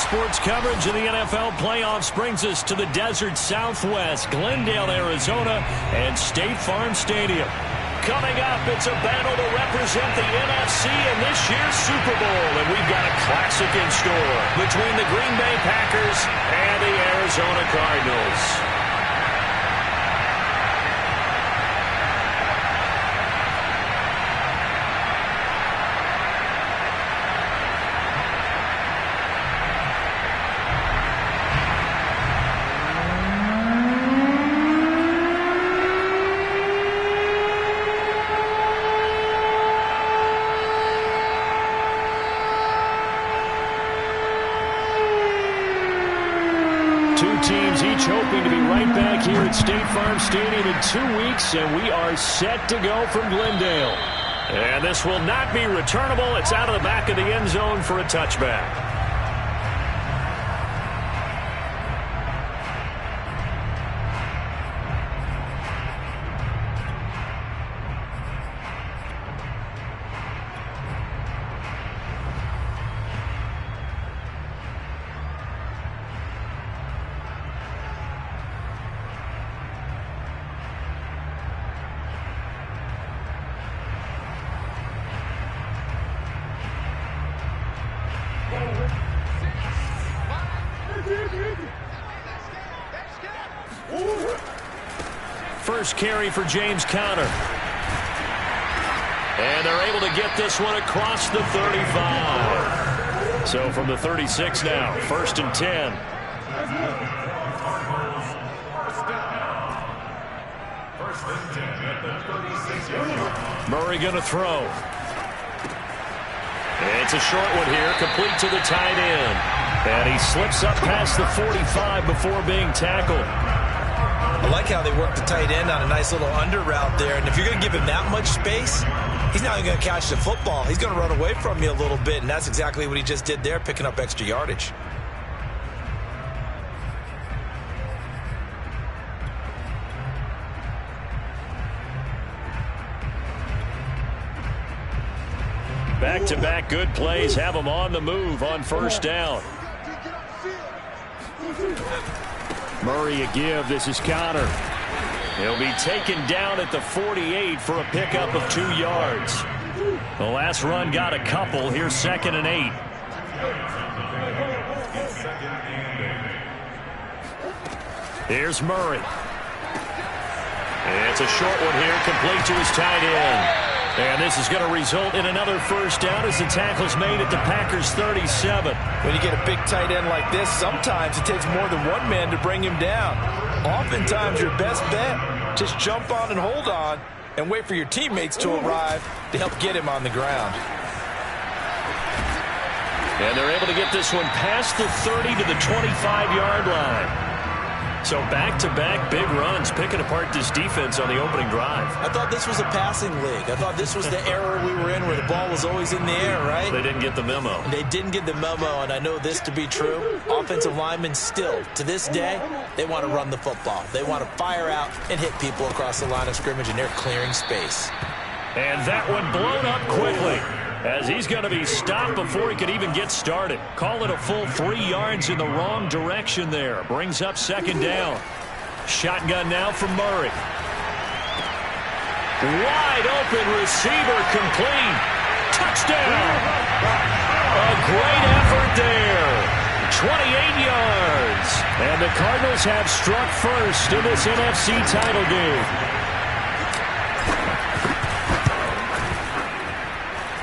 sports coverage of the NFL playoffs brings us to the desert Southwest, Glendale, Arizona, and State Farm Stadium. Coming up, it's a battle to represent the NFC in this year's Super Bowl, and we've got a classic in store between the Green Bay Packers and the Arizona Cardinals. Teams each hoping to be right back here at State Farm Stadium in 2 weeks, and we are set to go from Glendale. And this will not be returnable. It's out of the back of the end zone for a touchback. First carry for James Conner. And they're able to get this one across the 35. So from the 36 now, 1st and 10. Murray going to throw. It's a short one here, complete to the tight end. And he slips up past the 45 before being tackled. I like how they work the tight end on a nice little under route there. And if you're going to give him that much space, he's not even going to catch the football. He's going to run away from you a little bit, and that's exactly what he just did there, picking up extra yardage. Back-to-back good plays have him on the move on first down. Murray a give. This is Conner. He'll be taken down at the 48 for a pickup of 2 yards. The last run got a couple. Here's 2nd and 8. Here's Murray. It's a short one here, complete to his tight end. And this is going to result in another first down as the tackle's made at the Packers' 37. When you get a big tight end like this, sometimes it takes more than one man to bring him down. Oftentimes, your best bet, just jump on and hold on and wait for your teammates to arrive to help get him on the ground. And they're able to get this one past the 30 to the 25-yard line. So back-to-back big runs, picking apart this defense on the opening drive. I thought this was a passing league. I thought this was the era we were in where the ball was always in the air, right? They didn't get the memo. And they didn't get the memo, and I know this to be true. Offensive linemen still, to this day, they want to run the football. They want to fire out and hit people across the line of scrimmage, and they're clearing space. And that one blown up quickly, as he's going to be stopped before he could even get started. Call it a full 3 yards in the wrong direction there. Brings up 2nd down. Shotgun now from Murray. Wide open receiver, complete. Touchdown. A great effort there. 28 yards. And the Cardinals have struck first in this NFC title game.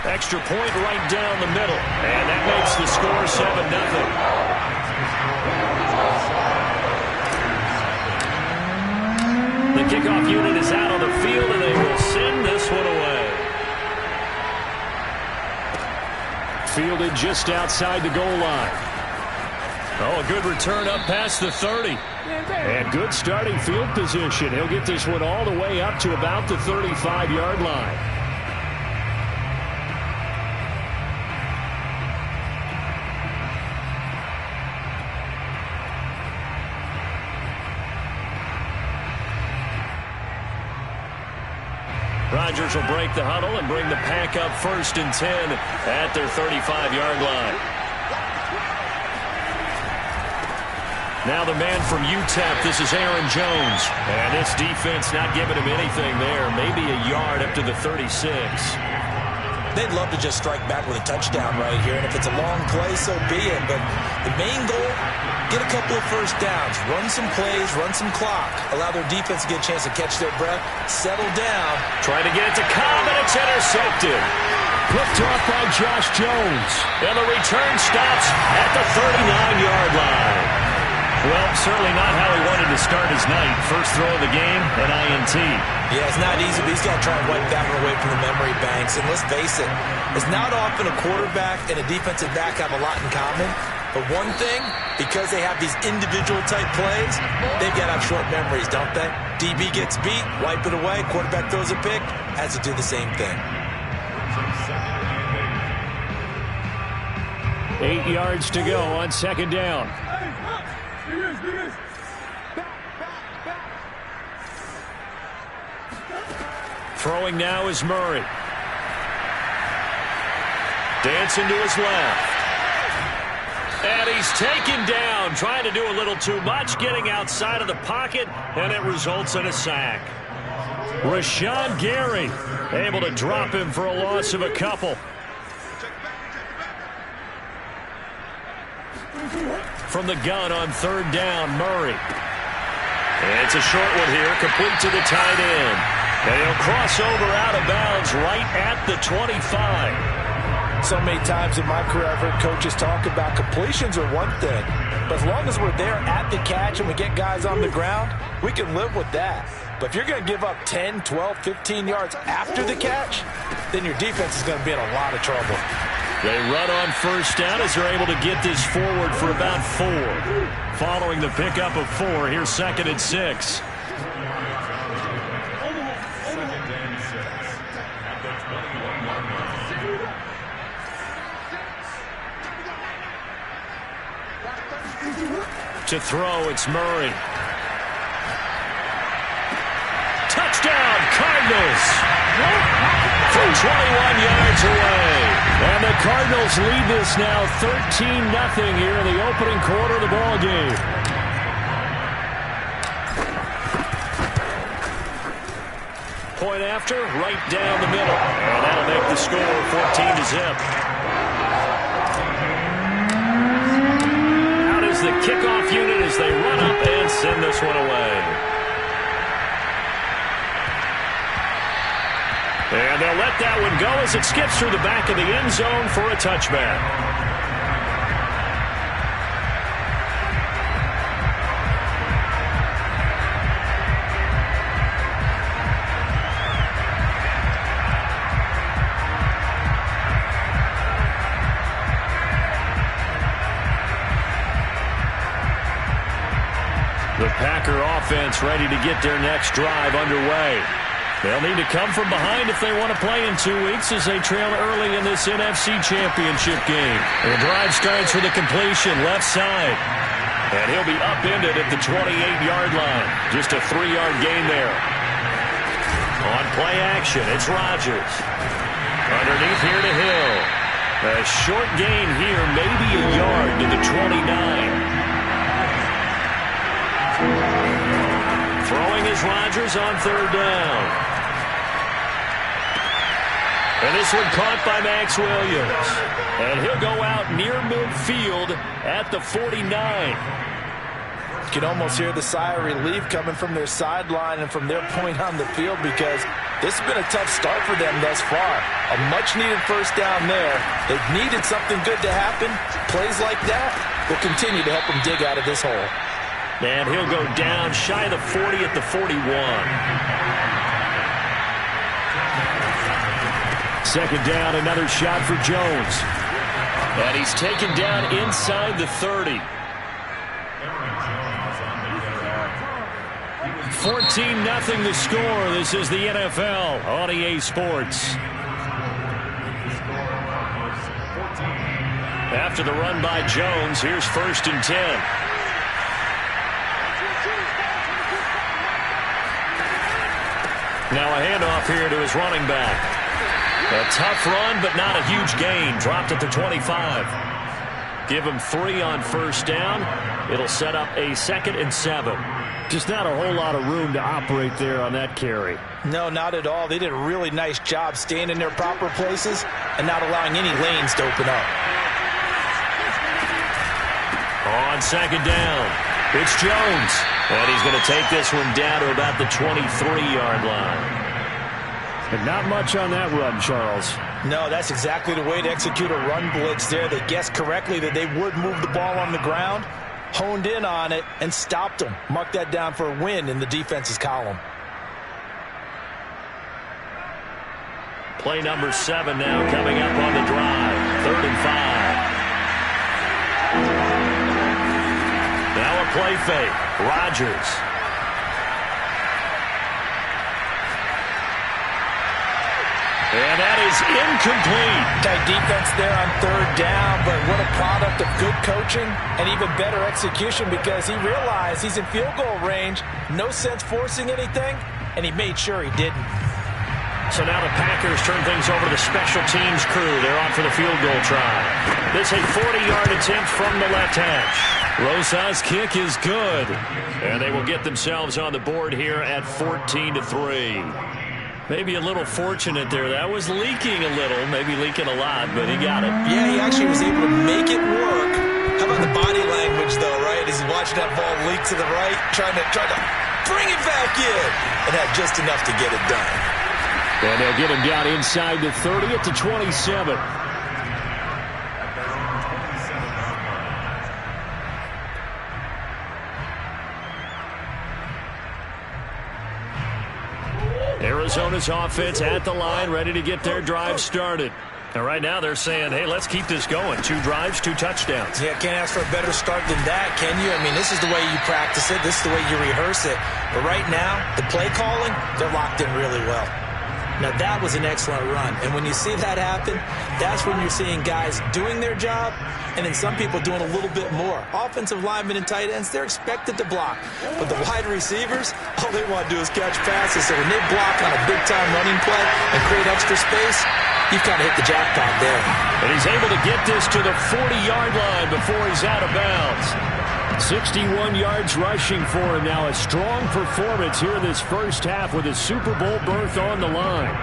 Extra point right down the middle. And that makes the score 7-0. The kickoff unit is out on the field, and they will send this one away. Fielded just outside the goal line. Oh, a good return up past the 30. And good starting field position. He'll get this one all the way up to about the 35-yard line. Rodgers will break the huddle and bring the pack up 1st and 10 at their 35-yard line. Now the man from UTEP, this is Aaron Jones. And this defense not giving him anything there. Maybe a yard up to the 36. They'd love to just strike back with a touchdown right here. And if it's a long play, so be it. But the main goal, get a couple of first downs. Run some plays, run some clock. Allow their defense to get a chance to catch their breath. Settle down. Trying to get it to Cobb, and it's intercepted. Picked off by Josh Jones. And the return stops at the 39-yard line. Well, certainly not how he wanted to start his night. First throw of the game, an INT. Yeah, it's not easy, but he's got to try and wipe that one away from the memory banks. And let's face it, it's not often a quarterback and a defensive back have a lot in common. But one thing, because they have these individual type plays, they've got to have short memories, don't they? DB gets beat, wipe it away, quarterback throws a pick, has to do the same thing. 8 yards to go on second down. Throwing now is Murray. Dancing to his left. And he's taken down, trying to do a little too much, getting outside of the pocket, and it results in a sack. Rashawn Gary able to drop him for a loss of a couple. From the gun on third down, Murray. It's a short one here, complete to the tight end. And he'll cross over out of bounds right at the 25. So many times in my career, I've heard coaches talk about completions are one thing. But as long as we're there at the catch and we get guys on the ground, we can live with that. But if you're going to give up 10, 12, 15 yards after the catch, then your defense is going to be in a lot of trouble. They run on first down as they're able to get this forward for about 4. Following the pickup of 4, here's second and 6. To throw, it's Murray. Touchdown, Cardinals! From 21 yards away. And the Cardinals lead this now 13-0 here in the opening quarter of the ball game. Point after, right down the middle. And that'll make the score 14-0. Out is the kickoff unit as they run up and send this one away. And they'll let that one go as it skips through the back of the end zone for a touchback. The Packer offense ready to get their next drive underway. They'll need to come from behind if they want to play in 2 weeks as they trail early in this NFC Championship game. The drive starts with a completion left side. And he'll be upended at the 28-yard line. Just a 3-yard gain there. On play action, it's Rodgers. Underneath here to Hill. A short gain here, maybe a yard to the 29. Throwing is Rodgers on third down. And this one caught by Max Williams. And he'll go out near midfield at the 49. You can almost hear the sigh of relief coming from their sideline and from their point on the field because this has been a tough start for them thus far. A much-needed first down there. They've needed something good to happen. Plays like that will continue to help them dig out of this hole. And he'll go down shy of the 40 at the 41. Second down, another shot for Jones. And he's taken down inside the 30. 14-0 the score. This is the NFL on EA Sports. After the run by Jones, here's first and 10. Now a handoff here to his running back. A tough run, but not a huge gain. Dropped at the 25. Give him 3 on first down. It'll set up a 2nd and 7. Just not a whole lot of room to operate there on that carry. No, not at all. They did a really nice job staying in their proper places and not allowing any lanes to open up. On 2nd down, it's Jones. And he's going to take this one down to about the 23-yard line. And not much on that run, Charles. No, that's exactly the way to execute a run blitz there. They guessed correctly that they would move the ball on the ground, honed in on it, and stopped them. Mark that down for a win in the defense's column. Play number 7 now coming up on the drive. 3rd and 5. Now a play fake. Rodgers. And that is incomplete. Tight defense there on 3rd down, but what a product of good coaching and even better execution, because he realized he's in field goal range. No sense forcing anything, and he made sure he didn't. So now the Packers turn things over to the special teams crew. They're on for the field goal try. This a 40-yard attempt from the left hash. Rosa's kick is good. And they will get themselves on the board here at 14-3. Maybe a little fortunate there. That was leaking a little, maybe leaking a lot, but he got it. Yeah, he actually was able to make it work. How about the body language, though, right? As he's watching that ball leak to the right, trying to bring it back in, and had just enough to get it done. And they'll get him down inside the 30 at the 27. Arizona's offense at the line, ready to get their drive started. And right now they're saying, hey, let's keep this going. 2 drives, 2 touchdowns. Yeah, can't ask for a better start than that, can you? I mean, this is the way you practice it. This is the way you rehearse it. But right now, the play calling, they're locked in really well. Now, that was an excellent run. And when you see that happen, that's when you're seeing guys doing their job and then some people doing a little bit more. Offensive linemen and tight ends, they're expected to block. But the wide receivers, all they want to do is catch passes. So when they block on a big-time running play and create extra space, you've kind of hit the jackpot there. And he's able to get this to the 40-yard line before he's out of bounds. 61 yards rushing for him now. A strong performance here in this first half with a Super Bowl berth on the line.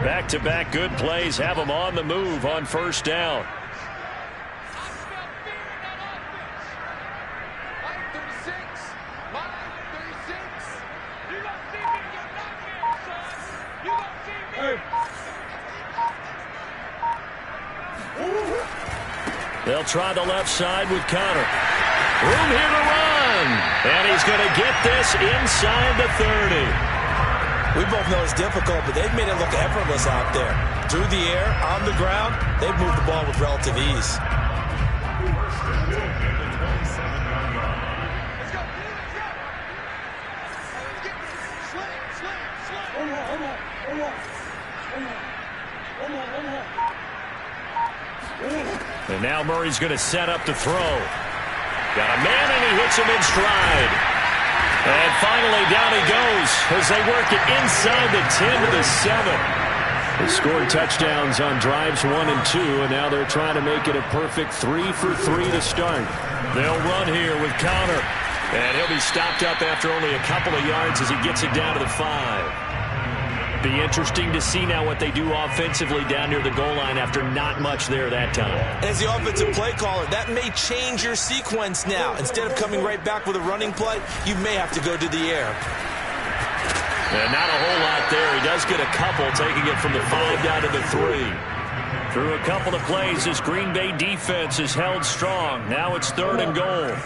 Back-to-back good plays have him on the move on first down. They'll try the left side with Connor. Room here to run. And he's going to get this inside the 30. We both know it's difficult, but they've made it look effortless out there. Through the air, on the ground, they've moved the ball with relative ease. And now Murray's going to set up to throw. Got a man, and he hits him in stride. And finally, down he goes as they work it inside the 10 to the 7. They scored touchdowns on drives 1 and 2, and now they're trying to make it a perfect 3 for 3 to start. They'll run here with Connor. And he'll be stopped up after only a couple of yards as he gets it down to the 5. Be interesting to see now what they do offensively down near the goal line after not much there that time. As the offensive play caller, that may change your sequence now. Instead of coming right back with a running play, you may have to go to the air. And not a whole lot there. He does get a couple, taking it from the 5 down to the 3. Through a couple of plays, this Green Bay defense is held strong. Now it's 3rd and goal.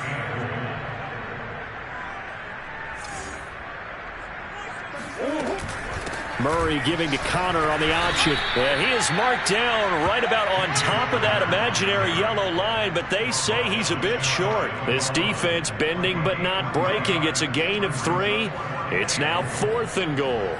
Murray giving to Connor on the option. And he is marked down right about on top of that imaginary yellow line, but they say he's a bit short. This defense bending but not breaking. It's a gain of 3. It's now 4th and goal.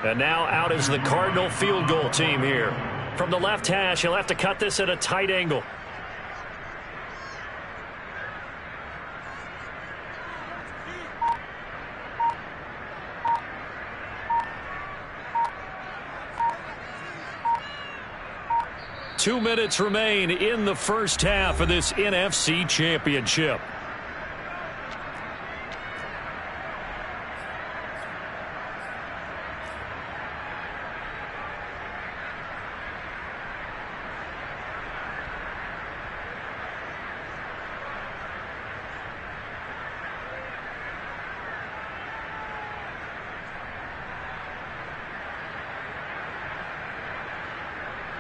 And now out is the Cardinal field goal team here. From the left hash, he'll have to cut this at a tight angle. Two minutes remain in the first half of this NFC Championship.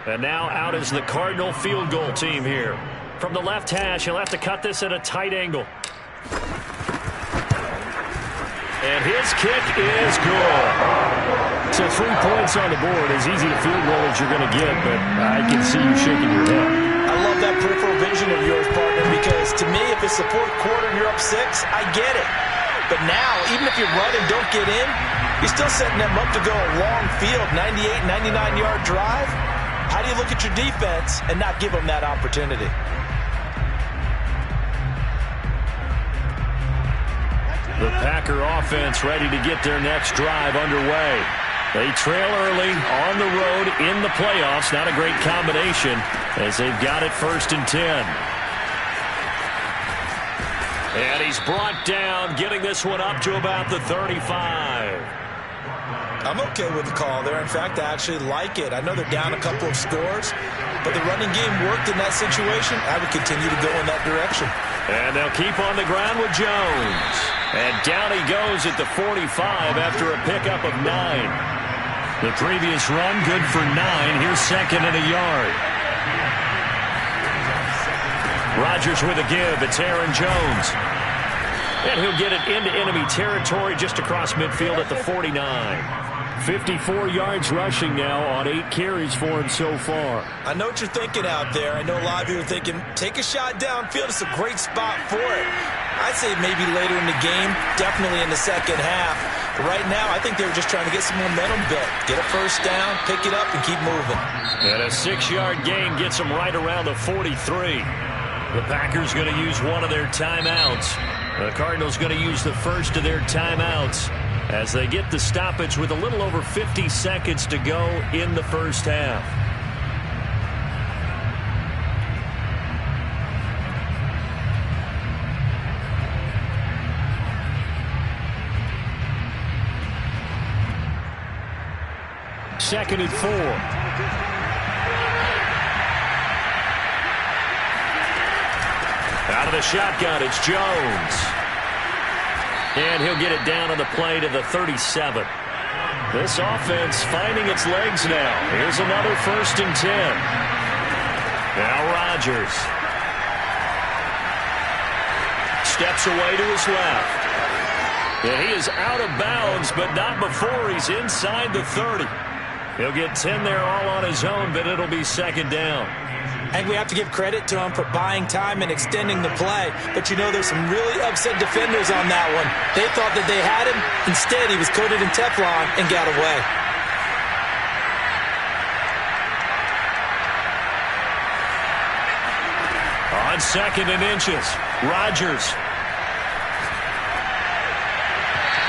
And now out is the Cardinal field goal team here. From the left hash, he'll have to cut this at a tight angle. And his kick is good. So 3 points on the board, as easy a field goal as you're going to get, but I can see you shaking your head. I love that peripheral vision of yours, partner, because to me, if it's the fourth quarter and you're up 6, I get it. But now, even if you run and don't get in, you're still setting them up to go a long field, 98, 99-yard drive. How do you look at your defense and not give them that opportunity? The Packer offense ready to get their next drive underway. They trail early on the road in the playoffs. Not a great combination as they've got it 1st and 10. And he's brought down, getting this one up to about the 35. I'm okay with the call there. In fact, I actually like it. I know they're down a couple of scores, but the running game worked in that situation. I would continue to go in that direction. And they'll keep on the ground with Jones. And down he goes at the 45 after a pickup of 9. The previous run, good for 9. Here's 2nd and a yard. Rodgers with a give. It's Aaron Jones. And he'll get it into enemy territory just across midfield at the 49. 54 yards rushing now on 8 carries for him so far. I know what you're thinking out there. I know a lot of you are thinking, take a shot downfield. It's a great spot for it. I'd say maybe later in the game, definitely in the second half. But right now, I think they were just trying to get some momentum built. Get a first down, pick it up, and keep moving. And a 6-yard gain gets them right around the 43. The Packers going to use one of their timeouts. The Cardinals going to use the first of their timeouts as they get the stoppage with a little over 50 seconds to go in the first half. Second and 4. Out of the shotgun, it's Jones. And he'll get it down on the play to the 37. This offense finding its legs now. Here's another 1st and 10. Now Rodgers. Steps away to his left. And he is out of bounds, but not before he's inside the 30. He'll get 10 there all on his own, but it'll be 2nd down. I think we have to give credit to him for buying time and extending the play. But, you know, there's some really upset defenders on that one. They thought that they had him. Instead, he was coated in Teflon and got away. On 2nd and inches, Rodgers.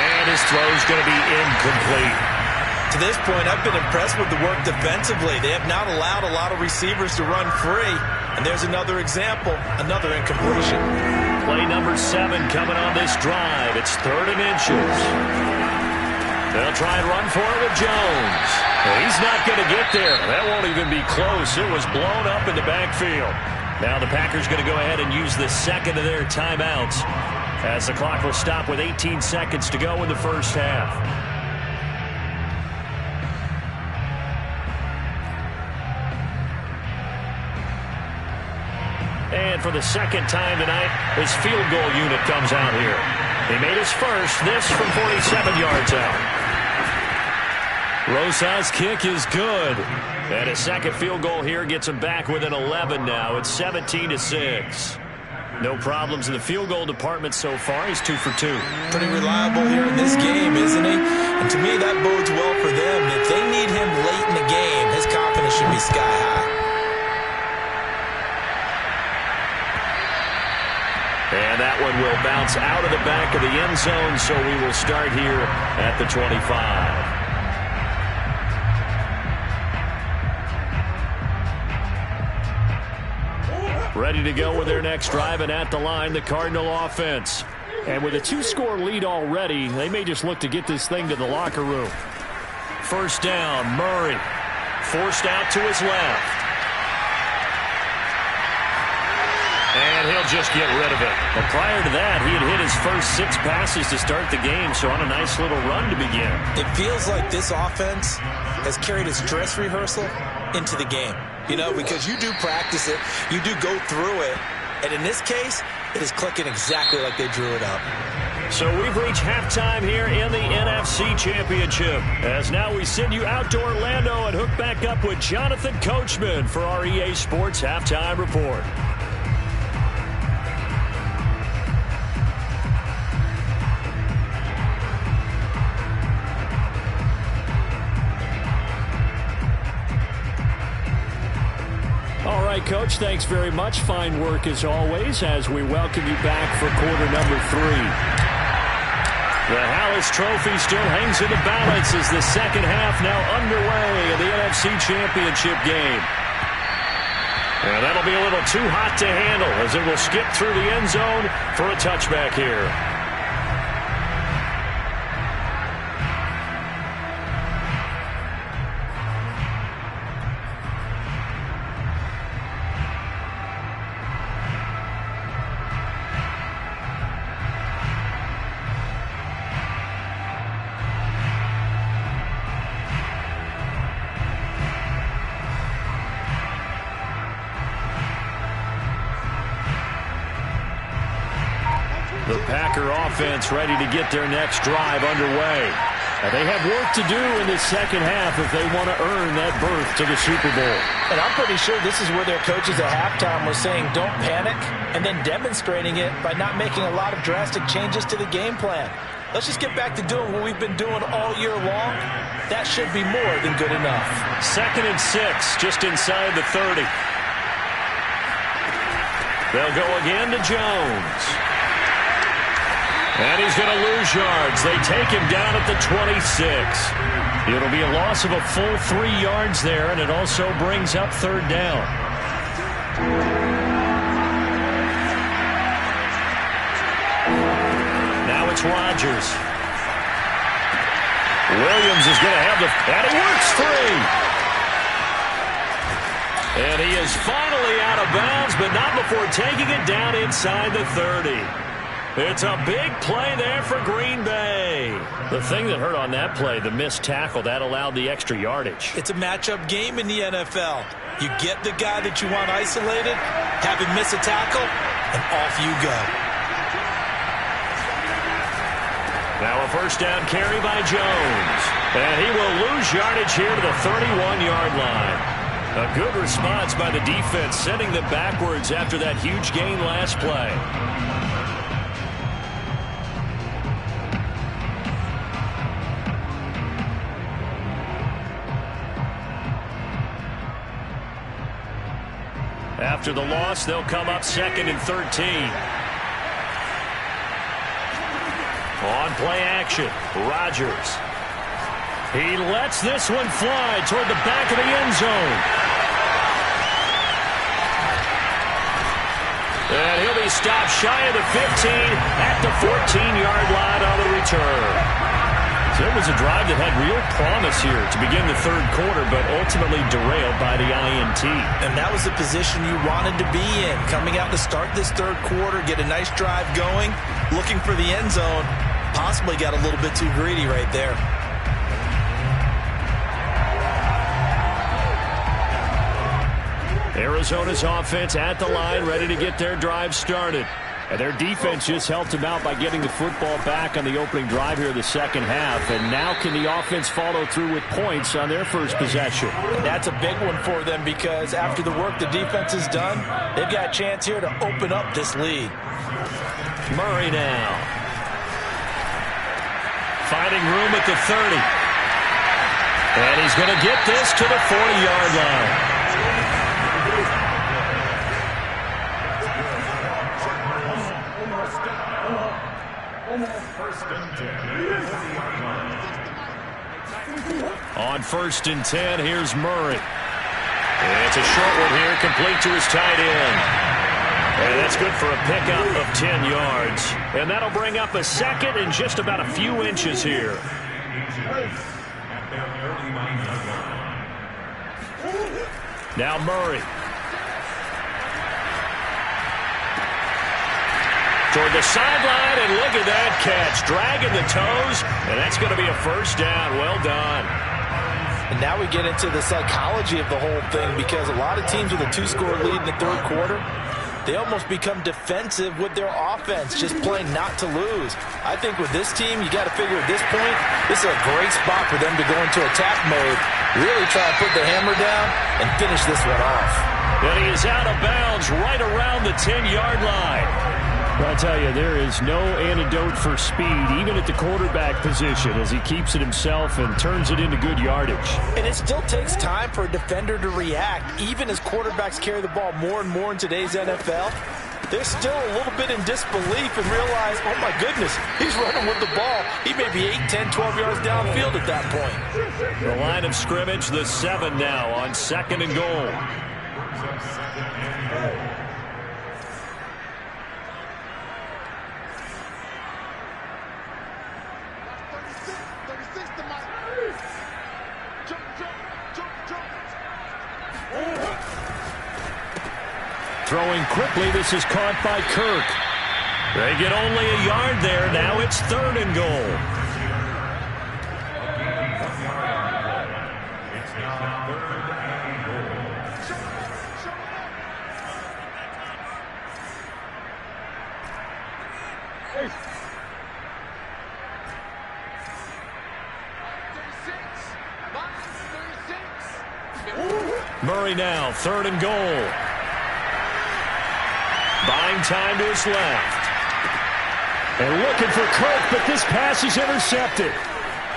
And his throw's going to be incomplete. To this point, I've been impressed with the work defensively. They have not allowed a lot of receivers to run free. And there's another example, another incompletion. Play number 7 coming on this drive. It's 3rd and inches. They'll try and run for it with Jones. He's not going to get there. That won't even be close. It was blown up in the backfield. Now the Packers going to go ahead and use the 2nd of their timeouts as the clock will stop with 18 seconds to go in the first half. And for the 2nd time tonight, his field goal unit comes out here. He made his first, this from 47 yards out. Rosas' kick is good. And his 2nd field goal here gets him back within 11 now. It's 17-6. No problems in the field goal department so far. He's 2 for 2. Pretty reliable here in this game, isn't he? And to me, that bodes well for them. If they need him late in the game, his confidence should be sky high. And that one will bounce out of the back of the end zone, so we will start here at the 25. Ready to go with their next drive, and at the line, the Cardinal offense. And with a 2-score lead already, they may just look to get this thing to the locker room. First down, Murray. Forced out to his left. And he'll just get rid of it. But prior to that, he had hit his first 6 passes to start the game, so on a nice little run to begin. It feels like this offense has carried its dress rehearsal into the game. You know, because you do practice it, you do go through it, and in this case, it is clicking exactly like they drew it up. So we've reached halftime here in the NFC Championship, as now we send you out to Orlando and hook back up with Jonathan Coachman for our EA Sports Halftime Report. All right, Coach, thanks very much. Fine work as always as we welcome you back for quarter number 3. The Hallis Trophy still hangs in the balance as the second half now underway in the NFC Championship game. And that'll be a little too hot to handle as it will skip through the end zone for a touchback here. The Packer offense ready to get their next drive underway. They have work to do in the second half if they want to earn that berth to the Super Bowl. And I'm pretty sure this is where their coaches at halftime were saying don't panic, and then demonstrating it by not making a lot of drastic changes to the game plan. Let's just get back to doing what we've been doing all year long. That should be more than good enough. 2nd and 6, just inside the 30. They'll go again to Jones. And he's going to lose yards. They take him down at the 26. It'll be a loss of a full 3 yards there, and it also brings up 3rd down. Now it's Rodgers. Williams is going to have the... And he works 3. And he is finally out of bounds, but not before taking it down inside the 30. It's a big play there for Green Bay. The thing that hurt on that play, the missed tackle, that allowed the extra yardage. It's a matchup game in the NFL. You get the guy that you want isolated, have him miss a tackle, and off you go. Now a first down carry by Jones. And he will lose yardage here to the 31-yard line. A good response by the defense, sending them backwards after that huge gain last play. After the loss, they'll come up 2nd and 13. On play action, Rodgers. He lets this one fly toward the back of the end zone. And he'll be stopped shy of the 15 at the 14-yard line on the return. So it was a drive that had real promise here to begin the 3rd quarter, but ultimately derailed by the INT. And that was the position you wanted to be in. Coming out to start this 3rd quarter, get a nice drive going, looking for the end zone. Possibly got a little bit too greedy right there. Arizona's offense at the line, ready to get their drive started. And their defense just helped them out by getting the football back on the opening drive here in the second half. And now can the offense follow through with points on their first possession? And that's a big one for them because after the work the defense has done, they've got a chance here to open up this lead. Murray now. Finding room at the 30. And he's going to get this to the 40-yard line. On 1st and 10, here's Murray. And it's a short one here, complete to his tight end. And that's good for a pickup of 10 yards. And that'll bring up a second and just about a few inches here. Now Murray. Toward the sideline, and look at that catch. Dragging the toes, and that's going to be a first down. Well done. And now we get into the psychology of the whole thing because a lot of teams with a 2-score lead in the third quarter, they almost become defensive with their offense, just playing not to lose. I think with this team, you got to figure at this point, this is a great spot for them to go into attack mode, really try to put the hammer down and finish this one off. And he is out of bounds right around the 10-yard line. Well, I'll tell you, there is no antidote for speed, even at the quarterback position, as he keeps it himself and turns it into good yardage. And it still takes time for a defender to react. Even as quarterbacks carry the ball more and more in today's NFL, they're still a little bit in disbelief and realize, oh my goodness, he's running with the ball. He may be 8, 10, 12 yards downfield at that point. The line of scrimmage, the 7 now on 2nd and goal. Throwing quickly, this is caught by Kirk. They get only a yard there. Now it's 3rd and goal. Murray now, 3rd and goal. Buying time to his left. And looking for Kirk, but this pass is intercepted.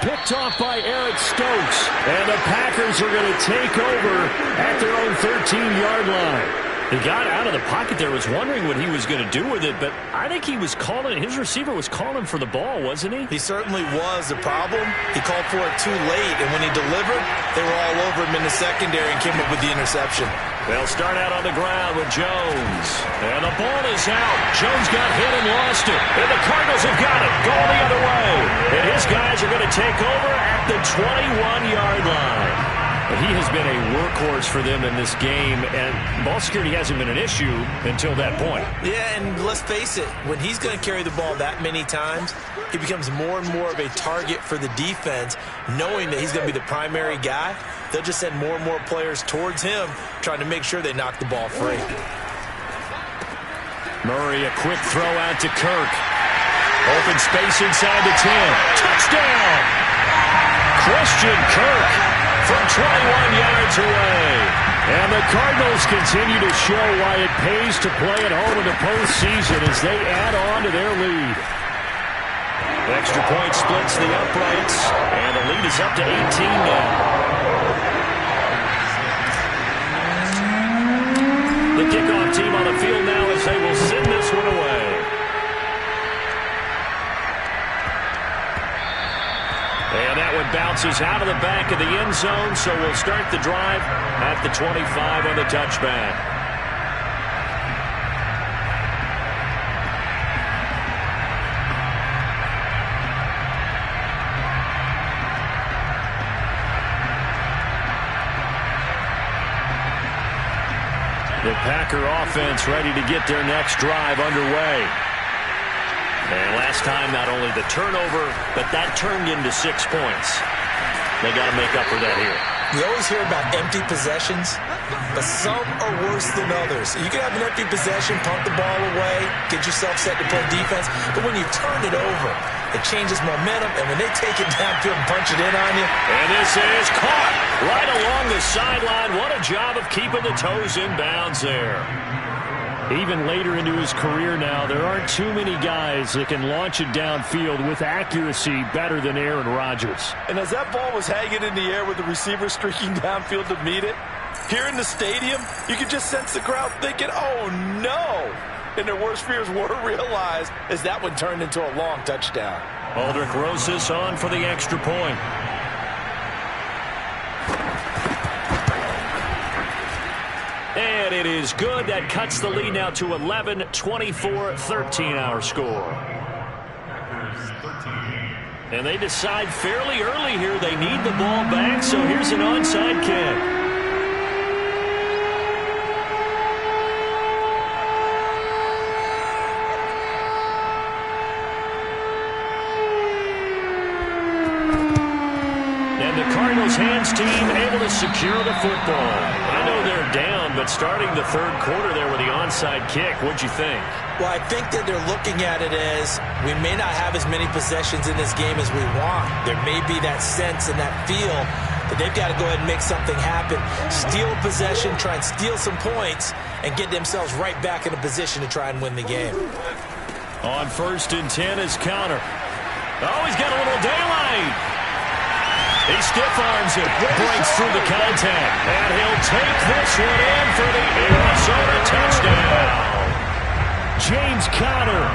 Picked off by Eric Stokes. And the Packers are going to take over at their own 13-yard line. He got out of the pocket there, was wondering what he was going to do with it, but I think he was calling, his receiver was calling for the ball, wasn't he? He certainly was. The problem, he called for it too late, and when he delivered, they were all over him in the secondary and came up with the interception. They'll start out on the ground with Jones. And the ball is out. Jones got hit and lost it. And the Cardinals have got it. Going the other way. And his guys are going to take over at the 21-yard line. But he has been a workhorse for them in this game, and ball security hasn't been an issue until that point. Yeah, and let's face it, when he's going to carry the ball that many times, he becomes more and more of a target for the defense, knowing that he's going to be the primary guy. They'll just send more and more players towards him, trying to make sure they knock the ball free. Murray, a quick throw out to Kirk. Open space inside the 10. Touchdown! Christian Kirk from 21 yards away. And the Cardinals continue to show why it pays to play at home in the postseason as they add on to their lead. Extra point splits the uprights, and the lead is up to 18 now. The kickoff team on the field now as they will send this one away. And that one bounces out of the back of the end zone, so we'll start the drive at the 25 on the touchback. The Packer offense ready to get their next drive underway. And last time, not only the turnover, but that turned into 6 points. They got to make up for that here. You always hear about empty possessions. but some are worse than others. You can have an empty possession, punt the ball away, get yourself set to play defense, but when you turn it over, it changes momentum, and when they take it downfield and punch it in on you. And this is caught right along the sideline. What a job of keeping the toes in bounds there. Even later into his career now, there aren't too many guys that can launch it downfield with accuracy better than Aaron Rodgers. And as that ball was hanging in the air with the receiver streaking downfield to meet it, here in the stadium, you could just sense the crowd thinking, oh no! And their worst fears were realized as that one turned into a long touchdown. Aldrick Rosas on for the extra point. And it is good. That cuts the lead now to 11, 24-13 our score. And they decide fairly early here they need the ball back, so here's an onside kick. Hands team able to secure the football. I know they're down, but starting the third quarter there with the onside kick, what'd you think? Well, I think that they're looking at it as we may not have as many possessions in this game as we want. There may be that sense and that feel that they've got to go ahead and make something happen. Steal possession, try and steal some points, and get themselves right back in a position to try and win the game. On 1st and 10 is Conner. Oh, he's got a little daylight. He stiff-arms it, breaks through the contact, and he'll take this one in for the Arizona touchdown. James Conner,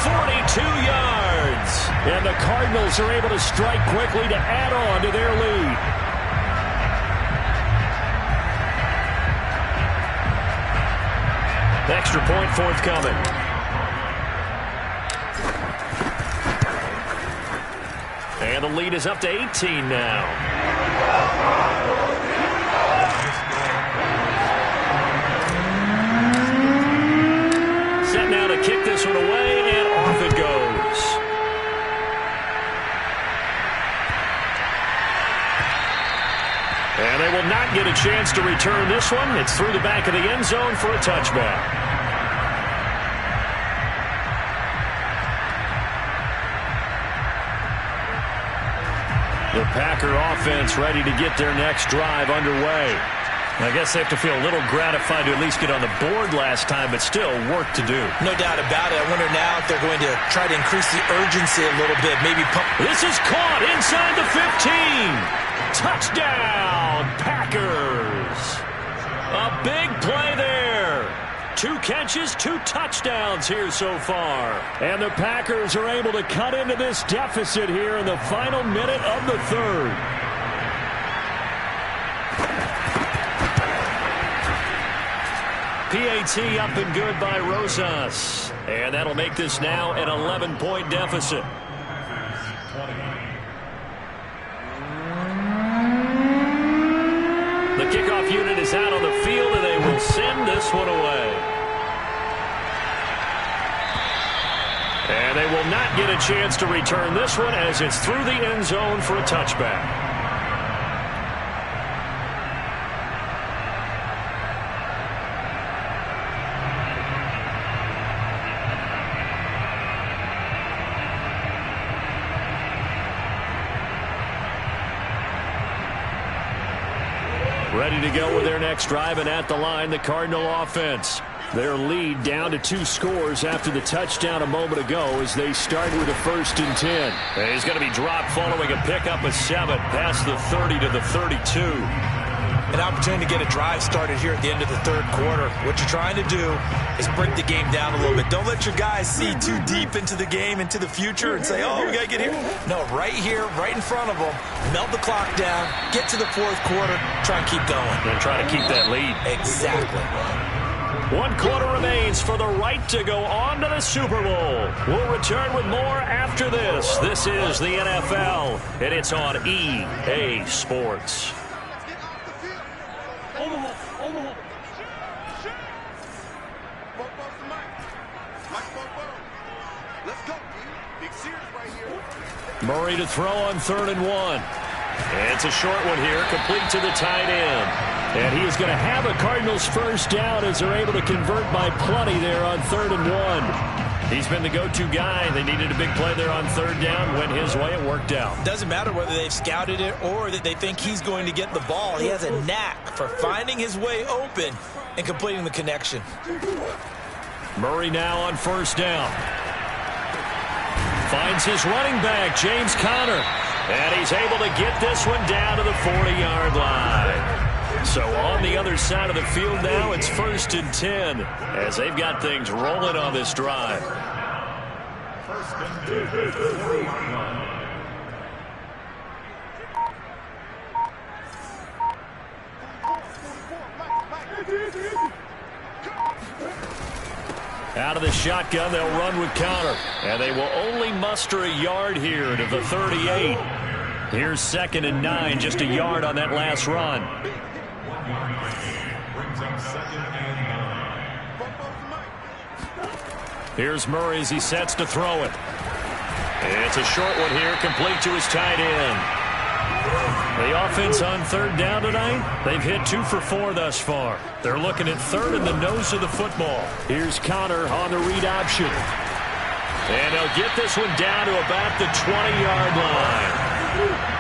42 yards. And the Cardinals are able to strike quickly to add on to their lead. Extra point forthcoming. And the lead is up to 18 now. Set now to kick this one away, and off it goes. And they will not get a chance to return this one. It's through the back of the end zone for a touchback. The Packer offense ready to get their next drive underway. I guess they have to feel a little gratified to at least get on the board last time, but still work to do. No doubt about it. I wonder now if they're going to try to increase the urgency a little bit. Maybe pump. This is caught inside the 15. Touchdown, Packers. A big play there. 2 catches, 2 touchdowns here so far. And the Packers are able to cut into this deficit here in the final minute of the third. PAT up and good by Rosas. And that'll make this now an 11-point deficit. The kickoff unit is out on the field, and they will send this one away. And they will not get a chance to return this one as it's through the end zone for a touchback. Ready to go with their next drive, and at the line, the Cardinal offense. Their lead down to 2 scores after the touchdown a moment ago as they start with a 1st and 10. And he's going to be dropped following a pickup of 7 past the 30 to the 32. An opportunity to get a drive started here at the end of the third quarter. What you're trying to do is break the game down a little bit. Don't let your guys see too deep into the game, into the future, and say, oh, we got to get here. No, right here, right in front of them, melt the clock down, get to the fourth quarter, try and keep going. And try to keep that lead. Exactly. 1 quarter remains for the right to go on to the Super Bowl. We'll return with more after this. This is the NFL, and it's on EA Sports. Murray to throw on 3rd and 1. And it's a short one here, complete to the tight end. And he is going to have a Cardinals first down as they're able to convert by plenty there on 3rd and 1. He's been the go-to guy. They needed a big play there on 3rd down. Went his way. It worked out. Doesn't matter whether they've scouted it or that they think he's going to get the ball. He has a knack for finding his way open and completing the connection. Murray now on 1st down. Finds his running back, James Conner. And he's able to get this one down to the 40-yard line. So on the other side of the field now, it's 1st and 10 as they've got things rolling on this drive. Out of the shotgun, they'll run with Conner. And they will only muster a yard here to the 38. Here's 2nd and 9, just a yard on that last run. Here's Murray as he sets to throw it. It's a short one here, complete to his tight end. The offense on 3rd down tonight, they've hit 2 for 4 thus far. They're looking at 3rd in the nose of the football. Here's Conner on the read option. And they'll get this one down to about the 20-yard line.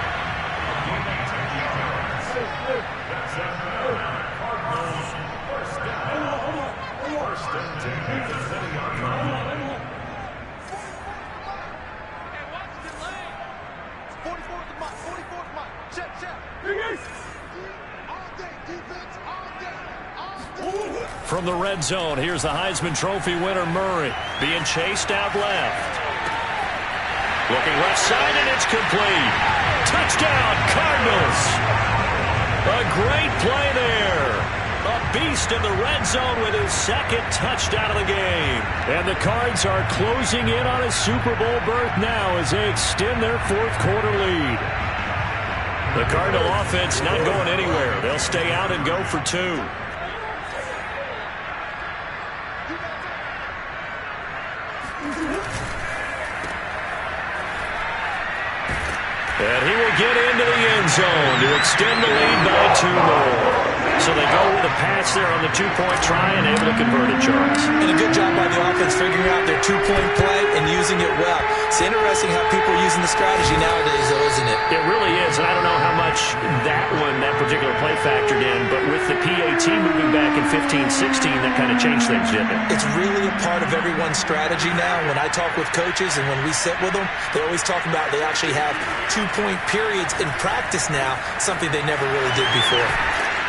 From the red zone, here's the Heisman Trophy winner, Murray, being chased out left. Looking left side, and it's complete. Touchdown, Cardinals. A great play there. A beast in the red zone with his 2nd touchdown of the game. And the Cards are closing in on a Super Bowl berth now as they extend their 4th quarter lead. The Cardinal offense not going anywhere. They'll stay out and go for 2. And he will get into the end zone to extend the lead by 2 more. So they go with a pass there on the 2-point try and able to convert it, Charles. And a good job by the offense figuring out their 2-point play and using it well. It's interesting how people are using the strategy nowadays, though, isn't it? It really is, and I don't know how much that particular play factored in, but with the PAT moving back in 15-16, that kind of changed things, didn't it? It's really a part of everyone's strategy now. When I talk with coaches and when we sit with them, they always talk about they actually have 2-point periods in practice now, something they never really did before.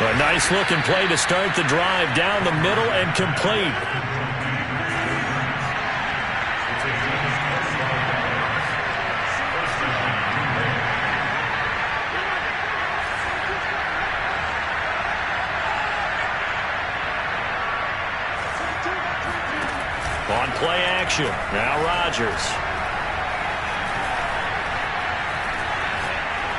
A nice-looking play to start the drive down the middle and complete. On play action, now Rodgers.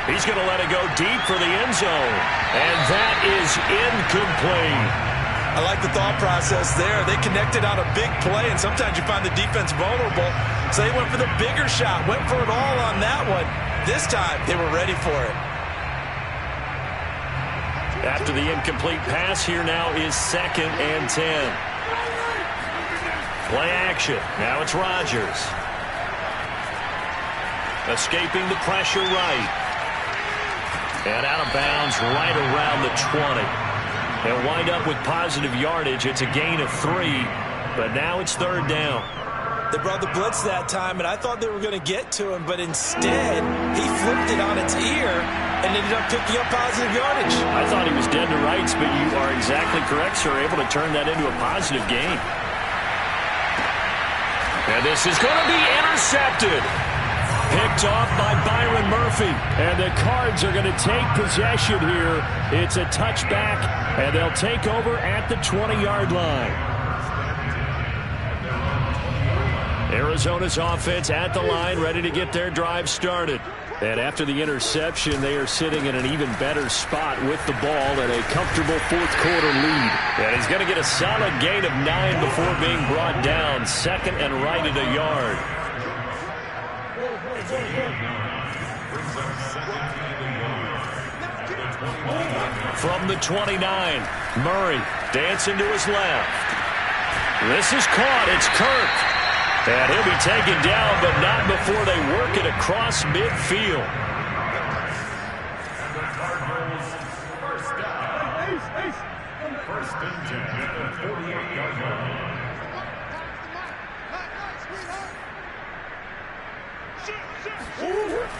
He's going to let it go deep for the end zone. And that is incomplete. I like the thought process there. They connected on a big play, and sometimes you find the defense vulnerable. So they went for the bigger shot, went for it all on that one. This time, they were ready for it. After the incomplete pass, here now is 2nd and 10. Play action. Now it's Rodgers. Escaping the pressure right. And out of bounds right around the 20. They'll wind up with positive yardage. It's a gain of 3, but now it's 3rd down. They brought the blitz that time, and I thought they were going to get to him, but instead, he flipped it on its ear and ended up picking up positive yardage. I thought he was dead to rights, but you are exactly correct, sir. Able to turn that into a positive gain. And this is going to be intercepted. Picked off by Byron Murphy. And the Cards are going to take possession here. It's a touchback, and they'll take over at the 20-yard line. Arizona's offense at the line, ready to get their drive started. And after the interception, they are sitting in an even better spot with the ball and a comfortable 4th quarter lead. And he's going to get a solid gain of 9 before being brought down. 2nd and right at a yard. From the 29, Murray dancing to his left. This is caught. It's Kirk. And he'll be taken down, but not before they work it across midfield.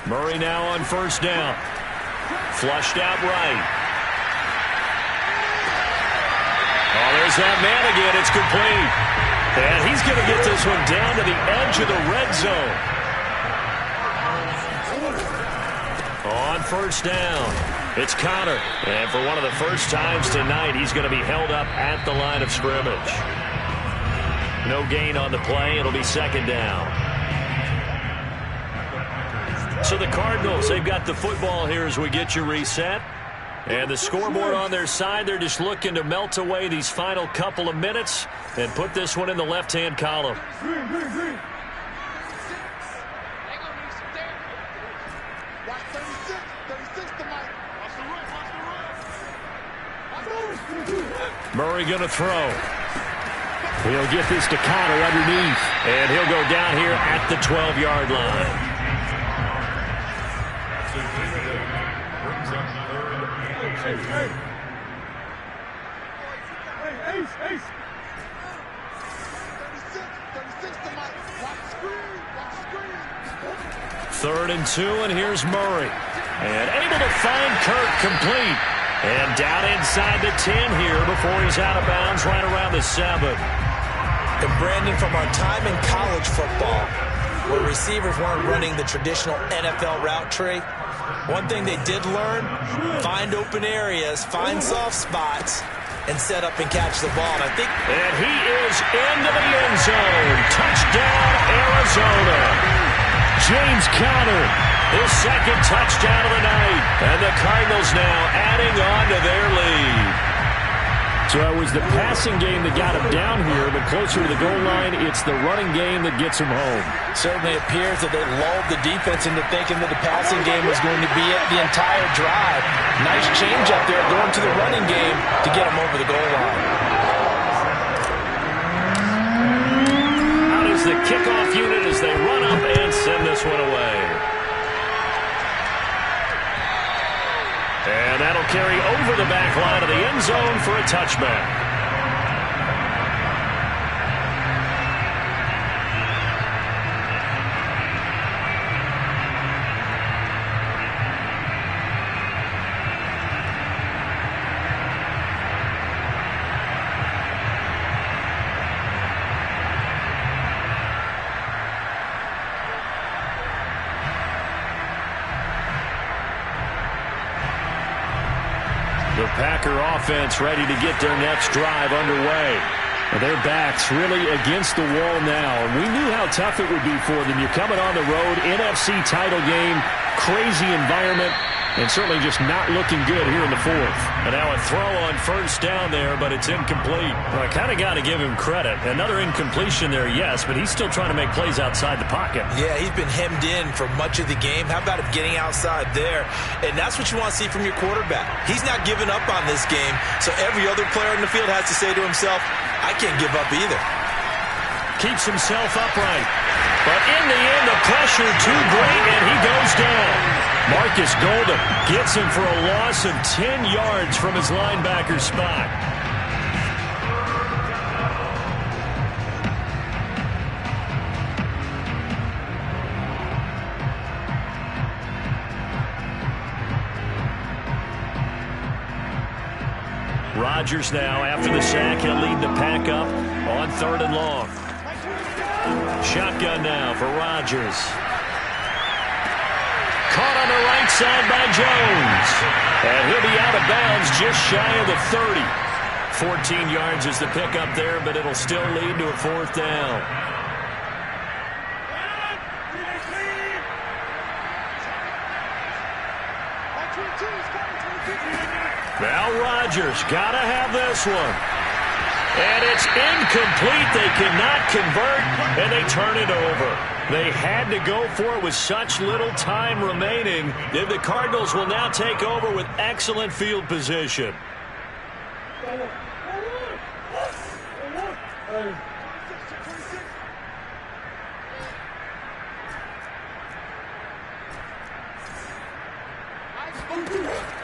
Murray now on first down. Flushed out right. Oh, there's that man again. It's complete. And he's going to get this one down to the edge of the red zone. On first down, it's Connor. And for one of the first times tonight, he's going to be held up at the line of scrimmage. No gain on the play. It'll be second down. So the Cardinals, they've got the football here as we get you reset. And the scoreboard on their side, they're just looking to melt away these final couple of minutes and put this one in the left-hand column. Murray going to throw. He'll get this to Connor underneath. And he'll go down here at the 12-yard line. Third and 2, and here's Murray. And able to find Kirk complete. And down inside the 10 here before he's out of bounds right around the 7. And Brandon, from our time in college football, where receivers weren't running the traditional NFL route tree, one thing they did learn, find open areas, find soft spots, and set up and catch the ball. And he is into the end zone. Touchdown, Arizona. James Conner, his second touchdown of the night. And the Cardinals now adding on to their lead. So it was the passing game that got him down here, but closer to the goal line, it's the running game that gets him home. Certainly appears that they lulled the defense into thinking that the passing game was going to be it the entire drive. Nice change up there going to the running game to get him over the goal line. Out is the kickoff unit as they run up and send this one away. And that'll carry over the back line of the end zone for a touchback. The Packer offense ready to get their next drive underway. Their backs really against the wall now. And we knew how tough it would be for them. You're coming on the road, NFC title game, crazy environment, and certainly just not looking good here in the fourth. And now a throw on first down there, but it's incomplete. Well, I kind of got to give him credit. Another incompletion there, yes, but he's still trying to make plays outside the pocket. Yeah, he's been hemmed in for much of the game. How about him getting outside there? And that's what you want to see from your quarterback. He's not giving up on this game, so every other player in the field has to say to himself, I can't give up either. Keeps himself upright. But in the end, the pressure too great, and he goes down. Marcus Golden gets him for a loss of 10 yards from his linebacker spot. Rodgers now, after the sack, he'll lead the pack up on 3rd and long. Shotgun now for Rodgers. Caught on the right side by Jones. And he'll be out of bounds just shy of the 30. 14 yards is the pickup there, but it'll still lead to a 4th down. Now Rodgers got to have this one. And it's incomplete. They cannot convert, and they turn it over. They had to go for it with such little time remaining. And the Cardinals will now take over with excellent field position.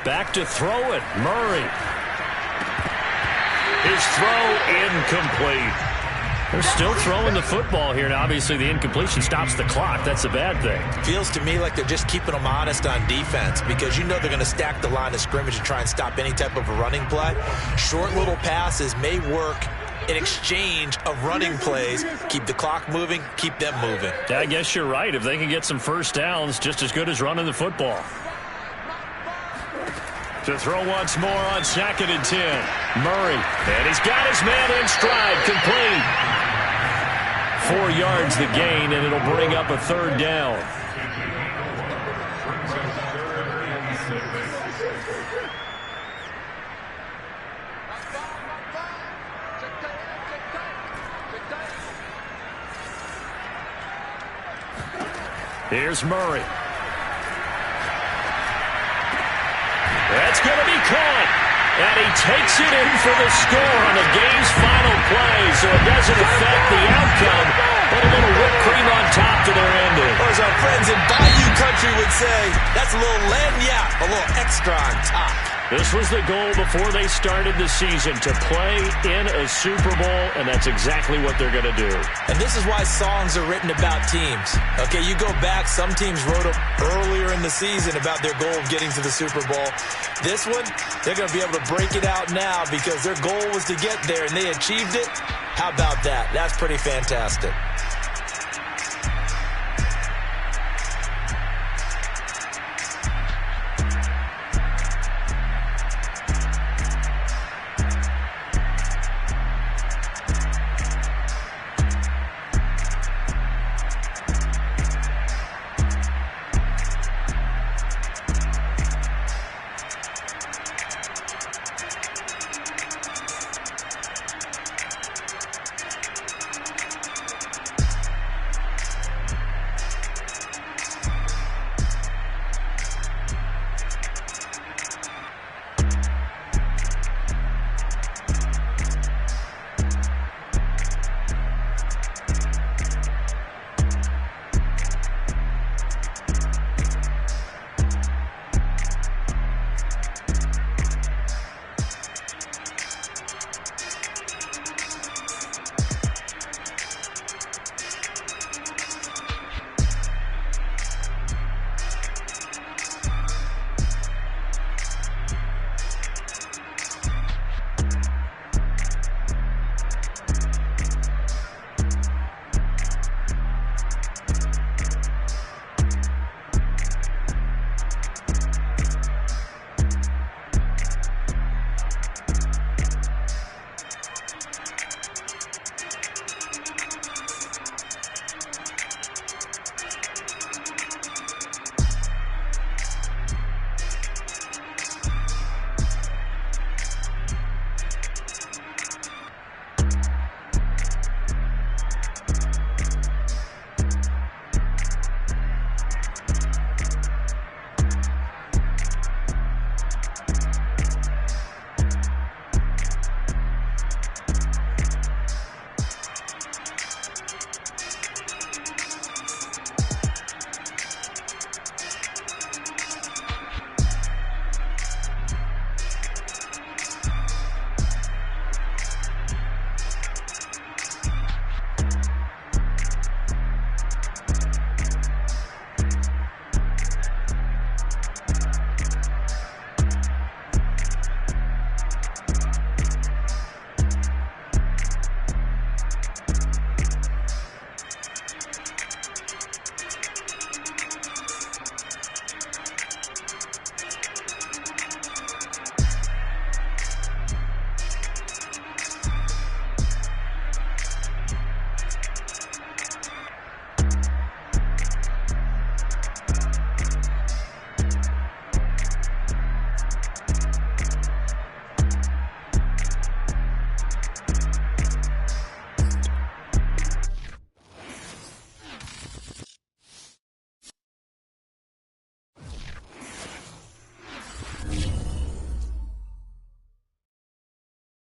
Back to throw it. Murray. His throw incomplete. They're still throwing the football here. Now, obviously, the incompletion stops the clock. That's a bad thing. Feels to me like they're just keeping them honest on defense because you know they're going to stack the line of scrimmage and try and stop any type of a running play. Short little passes may work in exchange of running plays. Keep the clock moving, keep them moving. Yeah, I guess you're right. If they can get some first downs, just as good as running the football. To throw once more on 2nd and 10. Murray. And he's got his man in stride. Complete. 4 yards the gain, and it'll bring up a 3rd down. Here's Murray. That's going to be caught. And he takes it in for the score on the game's final play, so it doesn't affect the outcome, but a little whipped cream on top to their ending. Or as our friends in Bayou Country would say, that's a little lagniappe, a little extra on top. This was the goal before they started the season, to play in a Super Bowl, and that's exactly what they're going to do. And this is why songs are written about teams. Okay, you go back, some teams wrote them earlier in the season about their goal of getting to the Super Bowl. This one, they're going to be able to break it out now because their goal was to get there, and they achieved it. How about that? That's pretty fantastic.